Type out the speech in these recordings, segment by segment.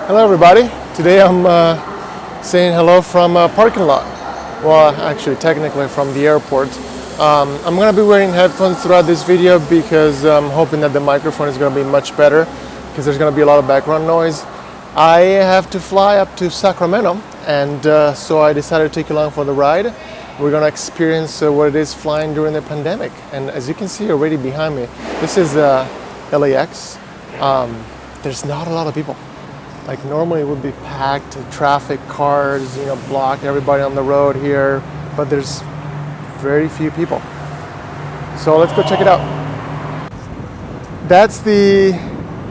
Hello everybody. Today I'm saying hello from a parking lot. Well, actually technically from the airport. I'm going to be wearing headphones throughout this video because I'm hoping that the microphone is going to be much better because there's going to be a lot of background noise. I have to fly up to Sacramento and so I decided to take you along for the ride. We're going to experience what it is flying during the pandemic. And as you can see already behind me, this is LAX. There's not a lot of people. Like normally it would be packed, traffic, cars, blocked, everybody on the road here, but there's very few people. So let's go check it out. That's the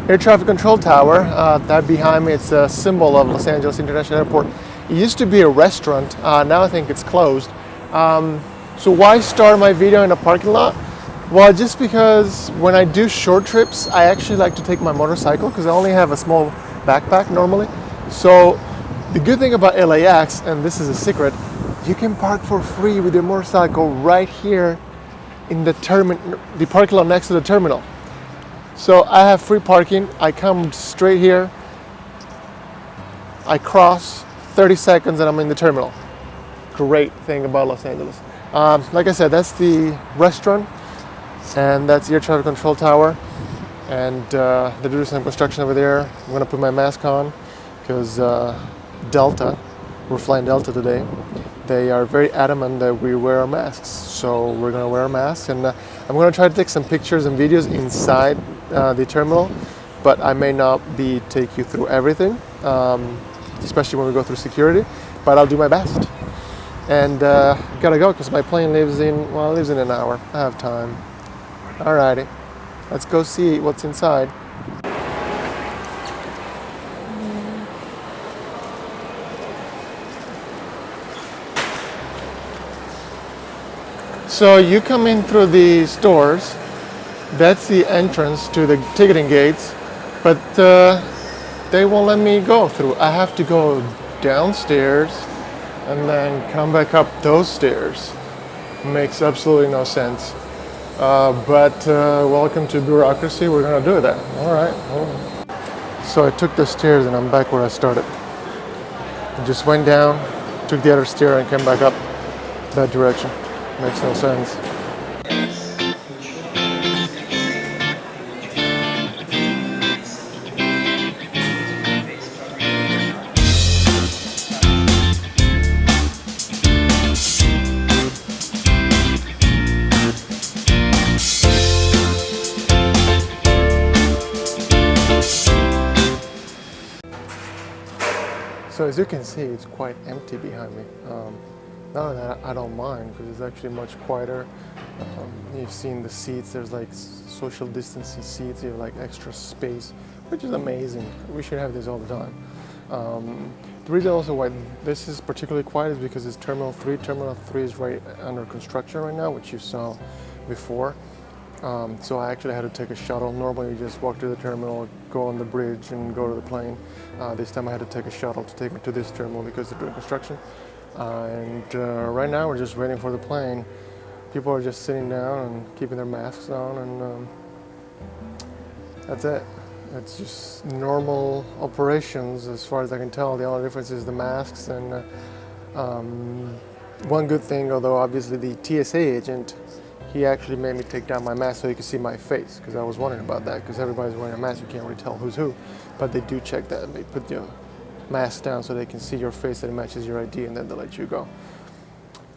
air traffic control tower. That behind me, it's a symbol of Los Angeles International Airport. It used to be a restaurant, now I think it's closed. So why start my video in a parking lot? Well, just because when I do short trips, I actually like to take my motorcycle because I only have a small backpack normally. So the good thing about LAX, and this is a secret, you can park for free with your motorcycle right here in the parking lot next to the terminal. So I have free parking. I come straight here, I cross 30 seconds and I'm in the terminal. Great thing about Los Angeles. Like I said, that's the restaurant and that's the air traffic control tower. And they're doing some construction over there. I'm gonna put my mask on because Delta, we're flying Delta today. They are very adamant that we wear our masks. So we're gonna wear our masks, and I'm gonna try to take some pictures and videos inside the terminal, but I may not take you through everything, especially when we go through security, but I'll do my best. And gotta go because my plane leaves in an hour. I have time. Alrighty. Let's go see what's inside. So you come in through the stores. That's the entrance to the ticketing gates, but they won't let me go through. I have to go downstairs and then come back up those stairs. Makes absolutely no sense. But welcome to bureaucracy. We're gonna do that. All right. So I took the stairs and I'm back where I started. I just went down, took the other stair and came back up that direction. Makes no sense. So as you can see, it's quite empty behind me. Not that I don't mind because it's actually much quieter. You've seen the seats, there's like social distancing seats, you have like extra space, which is amazing. We should have this all the time. The reason also why this is particularly quiet is because it's Terminal 3. Terminal 3 is right under construction right now, which you saw before. So I actually had to take a shuttle. Normally you just walk to the terminal, go on the bridge and go to the plane. This time I had to take a shuttle to take me to this terminal because they're doing construction. Right now we're just waiting for the plane. People are just sitting down and keeping their masks on, and that's it. It's just normal operations as far as I can tell. The only difference is the masks, and one good thing, although obviously the TSA agent, he actually made me take down my mask so he could see my face, because I was wondering about that, because everybody's wearing a mask, you can't really tell who's who, but they do check that, and they put your mask down so they can see your face and it matches your ID, and then they let you go.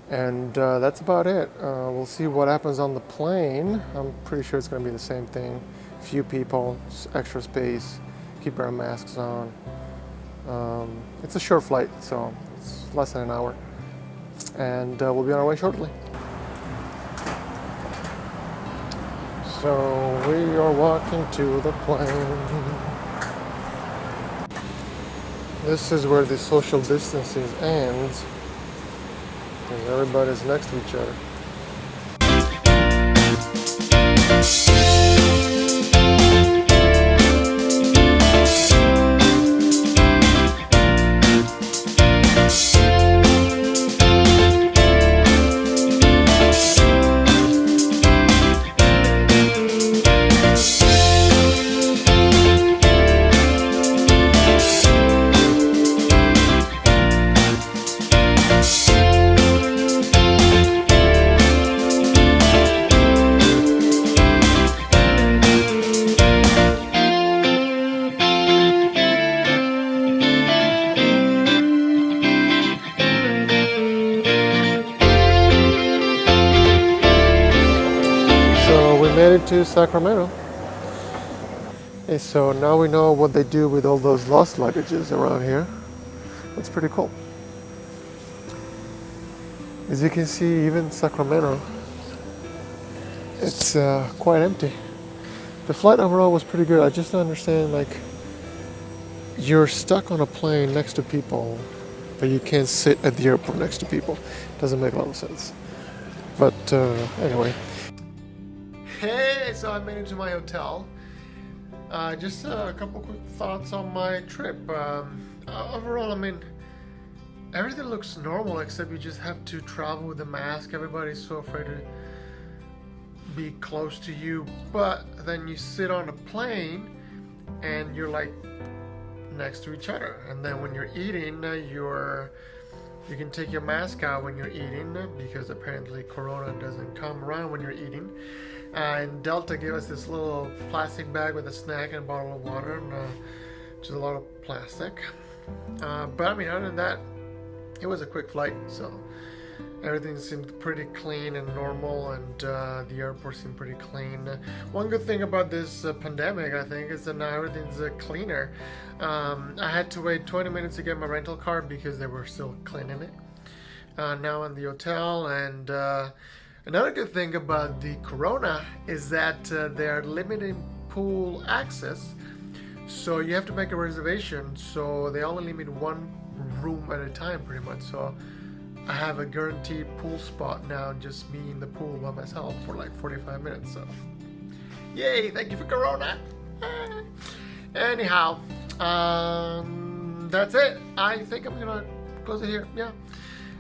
And that's about it. We'll see what happens on the plane. I'm pretty sure it's going to be the same thing. Few people, extra space, keep our masks on. It's a short flight, so it's less than an hour. And we'll be on our way shortly. So we are walking to the plane. This is where the social distancing ends, because everybody's next to each other. Sacramento. Okay, so now we know what they do with all those lost luggages around here. That's pretty cool. As you can see, even Sacramento, it's quite empty. The flight overall was pretty good. I just don't understand, like, you're stuck on a plane next to people, but you can't sit at the airport next to people. Doesn't make a lot of sense. But anyway. Hey, so I made it to my hotel. Just a couple quick thoughts on my trip. Overall, I mean, everything looks normal except you just have to travel with a mask. Everybody's so afraid to be close to you. But then you sit on a plane and you're like next to each other. And then when you're eating, you can take your mask out when you're eating because apparently Corona doesn't come around when you're eating. And Delta gave us this little plastic bag with a snack and a bottle of water, and just a lot of plastic. But I mean, other than that, it was a quick flight, so everything seemed pretty clean and normal, and the airport seemed pretty clean. One good thing about this pandemic, I think, is that now everything's cleaner. I had to wait 20 minutes to get my rental car because they were still cleaning it. Now in the hotel, and another good thing about the Corona is that they're limiting pool access, so you have to make a reservation. So they only limit one room at a time, pretty much. So I have a guaranteed pool spot now, just me in the pool by myself for like 45 minutes. So, yay! Thank you for Corona. Anyhow, that's it. I think I'm gonna close it here. Yeah.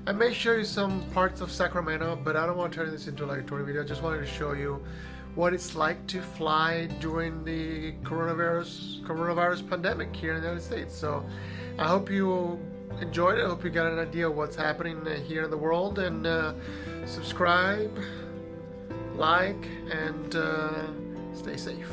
I may show you some parts of Sacramento, but I don't want to turn this into like a tour video. I just wanted to show you what it's like to fly during the coronavirus pandemic here in the United States. So I hope you enjoyed it. I hope you got an idea of what's happening here in the world. And subscribe, like, and stay safe.